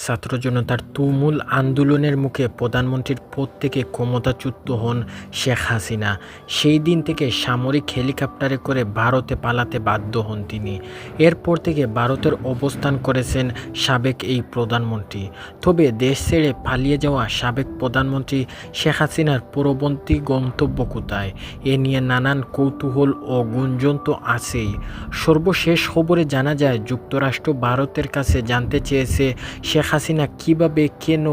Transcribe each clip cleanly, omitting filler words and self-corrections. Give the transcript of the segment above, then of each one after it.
ছাত্র জনতার তুমুল আন্দোলনের মুখে প্রধানমন্ত্রীর পদ থেকে ক্ষমতাচ্যুত হন শেখ হাসিনা। সেই দিন থেকে সামরিক হেলিকপ্টারে করে ভারতে পালাতে বাধ্য হন তিনি। এরপর থেকে ভারতের অবস্থান করেছেন সাবেক এই প্রধানমন্ত্রী। তবে দেশ ছেড়ে পালিয়ে যাওয়া সাবেক প্রধানমন্ত্রী শেখ হাসিনার পরবর্তী গন্তব্য কোথায়, এ নিয়ে নানান কৌতূহল ও গুঞ্জন তো আছেই। সর্বশেষ খবরে জানা যায়, যুক্তরাষ্ট্র ভারতের কাছে জানতে চেয়েছে শেখ হাসিনা কিভাবে, কেন,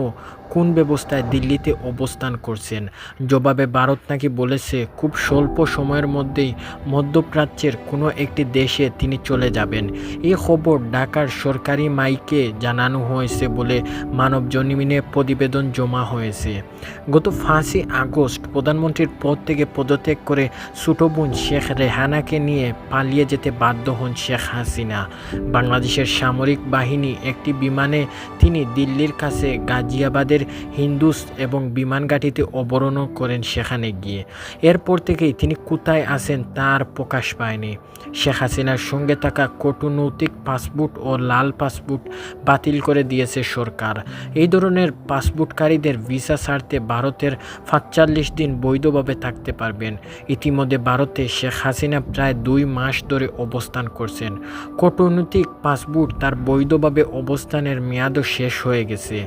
কোন ব্যবস্থায় দিল্লিতে অবস্থান করছেন। জবাবে ভারত নাকি বলেছে খুব স্বল্প সময়ের মধ্যেই মধ্যপ্রাচ্যের কোনো একটি দেশে তিনি চলে যাবেন। এই খবর ঢাকার সরকারি মাইকে জানানো হয়েছে বলে মানবজমিনে প্রতিবেদন জমা হয়েছে। গত 5ই আগস্ট প্রধানমন্ত্রীর পদ থেকে পদত্যাগ করে ছোট বোন শেখ রেহানাকে নিয়ে পালিয়ে যেতে বাধ্য হন শেখ হাসিনা। বাংলাদেশের সামরিক বাহিনী একটি বিমানে তিনি দিল্লির কাছে গাজিয়াবাদের হিন্দুস এবং বিমান ঘাঁটিতে অবতরণ করেন। সেখানে গিয়ে এরপর থেকেই তিনি কোথায় আছেন তার প্রকাশ পায়নি। শেখ হাসিনার সঙ্গে থাকা কূটনৈতিক পাসপোর্ট ও লাল পাসপোর্ট বাতিল করে দিয়েছে সরকার। এই ধরনের পাসপোর্টকারীদের ভিসা ছাড়তে ভারতের ৪৫ দিন বৈধভাবে থাকতে পারবেন। ইতিমধ্যে ভারতে শেখ হাসিনা প্রায় 2 মাস ধরে অবস্থান করছেন। কূটনৈতিক পাসপোর্ট তার বৈধভাবে অবস্থানের মেয়াদও শেষ হয়ে গেছে।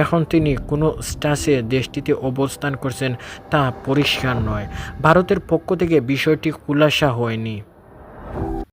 এখন তিনি কোনো স্ট্যাটাসে দেশটিতে অবস্থান করছেন তা পরিষ্কার নয়। ভারতের পক্ষ থেকে বিষয়টি খোলাসা হয়নি।